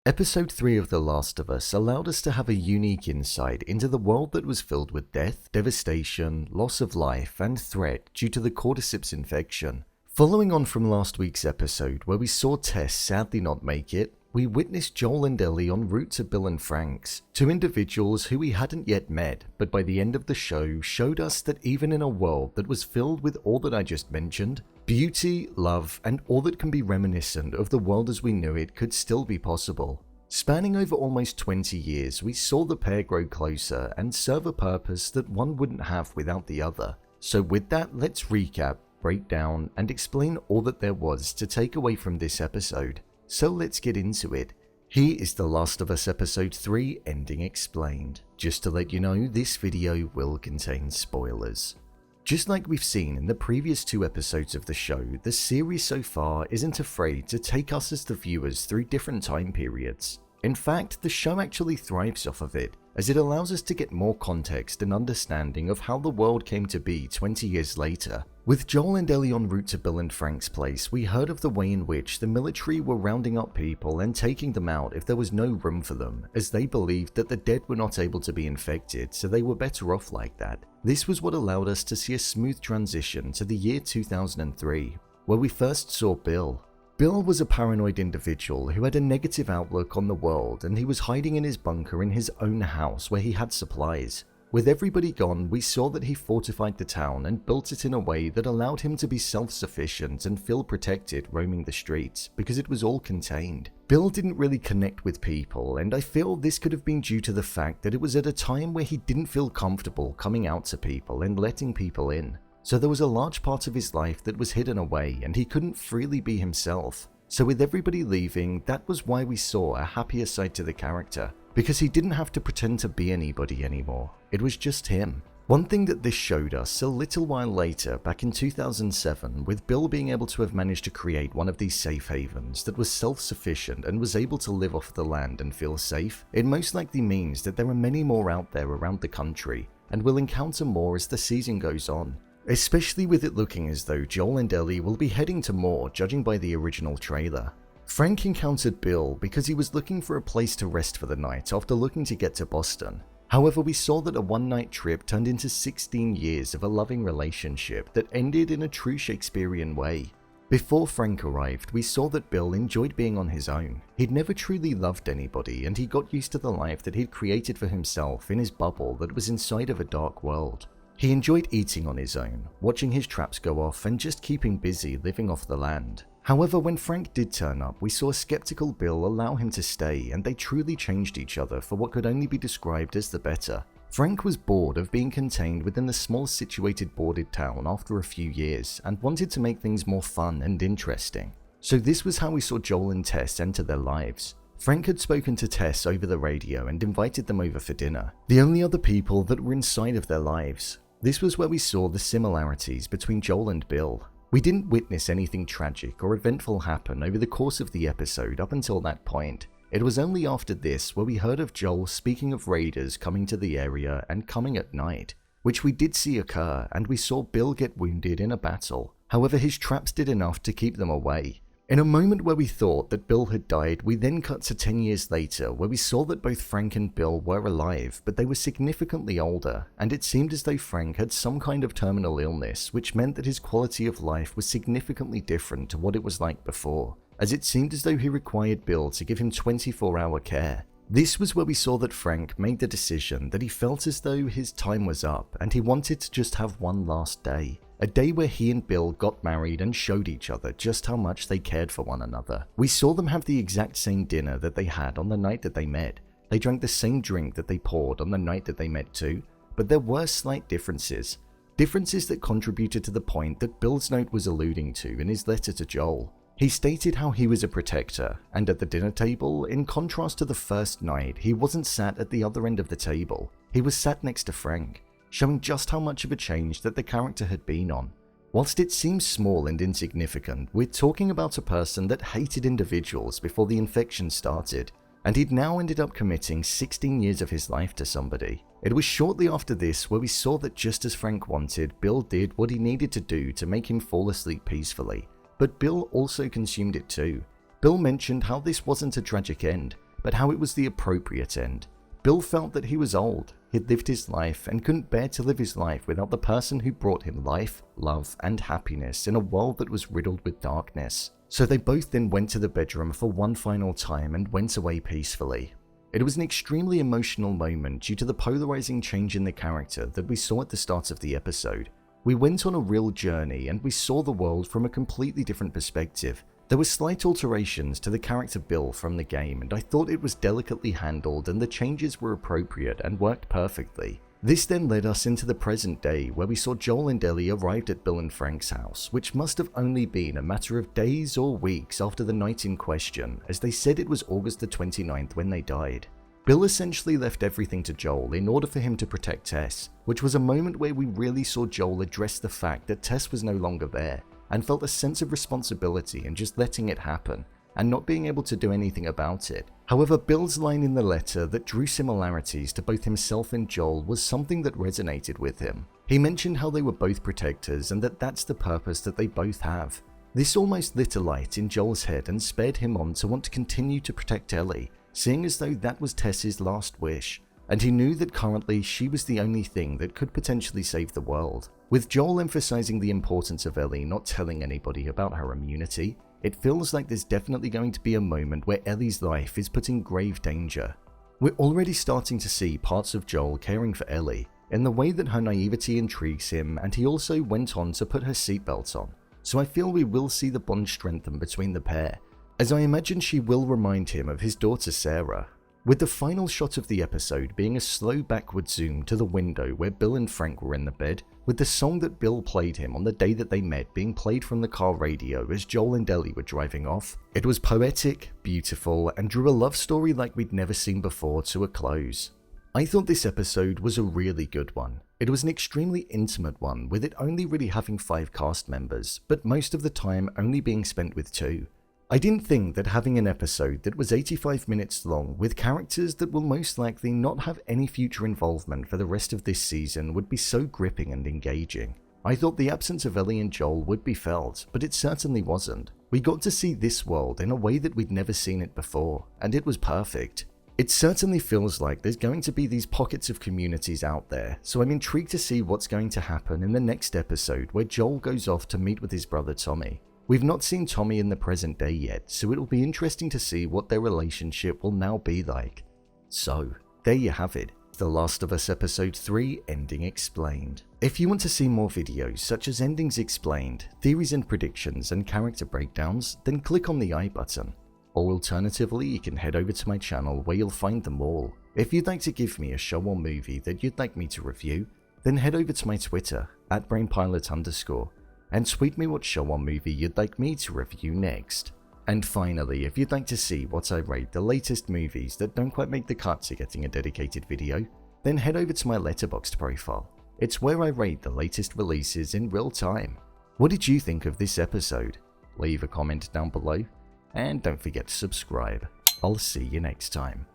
Episode 3 of The Last of Us allowed us to have a unique insight into the world that was filled with death, devastation, loss of life, and threat due to the Cordyceps Infection. Following on from last week's episode where we saw Tess sadly not make it, we witnessed Joel and Ellie en route to Bill and Frank's, two individuals who we hadn't yet met, but by the end of the show showed us that even in a world that was filled with all that I just mentioned, beauty, love, and all that can be reminiscent of the world as we knew it could still be possible. Spanning over almost 20 years, we saw the pair grow closer and serve a purpose that one wouldn't have without the other. So with that, let's recap, break down, and explain all that there was to take away from this episode. So let's get into it. Here is The Last of Us Episode 3 Ending Explained. Just to let you know, this video will contain spoilers. Just like we've seen in the previous two episodes of the show, the series so far isn't afraid to take us as the viewers through different time periods. In fact, the show actually thrives off of it, as it allows us to get more context and understanding of how the world came to be 20 years later. With Joel and Ellie en route to Bill and Frank's place, we heard of the way in which the military were rounding up people and taking them out if there was no room for them, as they believed that the dead were not able to be infected, so they were better off like that. This was what allowed us to see a smooth transition to the year 2003, where we first saw Bill. Bill was a paranoid individual who had a negative outlook on the world, and he was hiding in his bunker in his own house where he had supplies. With everybody gone, we saw that he fortified the town and built it in a way that allowed him to be self-sufficient and feel protected roaming the streets, because it was all contained. Bill didn't really connect with people, and I feel this could have been due to the fact that it was at a time where he didn't feel comfortable coming out to people and letting people in. So there was a large part of his life that was hidden away and he couldn't freely be himself. So with everybody leaving, that was why we saw a happier side to the character, because he didn't have to pretend to be anybody anymore. It was just him. One thing that this showed us a little while later, back in 2007, with Bill being able to have managed to create one of these safe havens that was self-sufficient and was able to live off the land and feel safe, it most likely means that there are many more out there around the country, and we'll encounter more as the season goes on. Especially with it looking as though Joel and Ellie will be heading to more, judging by the original trailer. Frank encountered Bill because he was looking for a place to rest for the night after looking to get to Boston. However, we saw that a one-night trip turned into 16 years of a loving relationship that ended in a true Shakespearean way. Before Frank arrived, we saw that Bill enjoyed being on his own. He'd never truly loved anybody, and he got used to the life that he'd created for himself in his bubble that was inside of a dark world. He enjoyed eating on his own, watching his traps go off, and just keeping busy living off the land. However, when Frank did turn up, we saw a skeptical Bill allow him to stay, and they truly changed each other for what could only be described as the better. Frank was bored of being contained within the small situated boarded town after a few years, and wanted to make things more fun and interesting. So this was how we saw Joel and Tess enter their lives. Frank had spoken to Tess over the radio and invited them over for dinner, the only other people that were inside of their lives. This was where we saw the similarities between Joel and Bill. We didn't witness anything tragic or eventful happen over the course of the episode up until that point. It was only after this where we heard of Joel speaking of raiders coming to the area and coming at night, which we did see occur, and we saw Bill get wounded in a battle. However, his traps did enough to keep them away. In a moment where we thought that Bill had died, we then cut to 10 years later where we saw that both Frank and Bill were alive, but they were significantly older, and it seemed as though Frank had some kind of terminal illness, which meant that his quality of life was significantly different to what it was like before, as it seemed as though he required Bill to give him 24-hour care. This was where we saw that Frank made the decision that he felt as though his time was up and he wanted to just have one last day. A day where he and Bill got married and showed each other just how much they cared for one another. We saw them have the exact same dinner that they had on the night that they met. They drank the same drink that they poured on the night that they met too, but there were slight differences. Differences that contributed to the point that Bill's note was alluding to in his letter to Joel. He stated how he was a protector, and at the dinner table, in contrast to the first night, he wasn't sat at the other end of the table. He was sat next to Frank, showing just how much of a change that the character had been on. Whilst it seems small and insignificant, we're talking about a person that hated individuals before the infection started, and he'd now ended up committing 16 years of his life to somebody. It was shortly after this where we saw that just as Frank wanted, Bill did what he needed to do to make him fall asleep peacefully. But Bill also consumed it too. Bill mentioned how this wasn't a tragic end, but how it was the appropriate end. Bill felt that he was old, he'd lived his life, and couldn't bear to live his life without the person who brought him life, love, and happiness in a world that was riddled with darkness. So they both then went to the bedroom for one final time and went away peacefully. It was an extremely emotional moment due to the polarizing change in the character that we saw at the start of the episode. We went on a real journey and we saw the world from a completely different perspective. There were slight alterations to the character Bill from the game, and I thought it was delicately handled and the changes were appropriate and worked perfectly. This then led us into the present day, where we saw Joel and Ellie arrived at Bill and Frank's house, which must have only been a matter of days or weeks after the night in question, as they said it was August the 29th when they died. Bill essentially left everything to Joel in order for him to protect Tess, which was a moment where we really saw Joel address the fact that Tess was no longer there, and felt a sense of responsibility in just letting it happen, and not being able to do anything about it. However, Bill's line in the letter that drew similarities to both himself and Joel was something that resonated with him. He mentioned how they were both protectors and that that's the purpose that they both have. This almost lit a light in Joel's head and spurred him on to want to continue to protect Ellie, seeing as though that was Tess's last wish, and he knew that currently she was the only thing that could potentially save the world. With Joel emphasizing the importance of Ellie not telling anybody about her immunity, it feels like there's definitely going to be a moment where Ellie's life is put in grave danger. We're already starting to see parts of Joel caring for Ellie, in the way that her naivety intrigues him, and he also went on to put her seatbelt on, so I feel we will see the bond strengthen between the pair, as I imagine she will remind him of his daughter Sarah, with the final shot of the episode being a slow backward zoom to the window where Bill and Frank were in the bed, with the song that Bill played him on the day that they met being played from the car radio as Joel and Ellie were driving off. It was poetic, beautiful, and drew a love story like we'd never seen before to a close. I thought this episode was a really good one. It was an extremely intimate one, with it only really having 5 cast members, but most of the time only being spent with 2. I didn't think that having an episode that was 85 minutes long with characters that will most likely not have any future involvement for the rest of this season would be so gripping and engaging. I thought the absence of Ellie and Joel would be felt, but it certainly wasn't. We got to see this world in a way that we'd never seen it before, and it was perfect. It certainly feels like there's going to be these pockets of communities out there, so I'm intrigued to see what's going to happen in the next episode where Joel goes off to meet with his brother Tommy. We've not seen Tommy in the present day yet, so it'll be interesting to see what their relationship will now be like. So, there you have it, The Last of Us Episode 3 Ending Explained. If you want to see more videos such as Endings Explained, Theories and Predictions, and Character Breakdowns, then click on the I button. Or alternatively, you can head over to my channel where you'll find them all. If you'd like to give me a show or movie that you'd like me to review, then head over to my Twitter, @brainpilot_, and tweet me what show or movie you'd like me to review next. And finally, if you'd like to see what I rate the latest movies that don't quite make the cut to getting a dedicated video, then head over to my Letterboxd profile. It's where I rate the latest releases in real time. What did you think of this episode? Leave a comment down below, and don't forget to subscribe. I'll see you next time.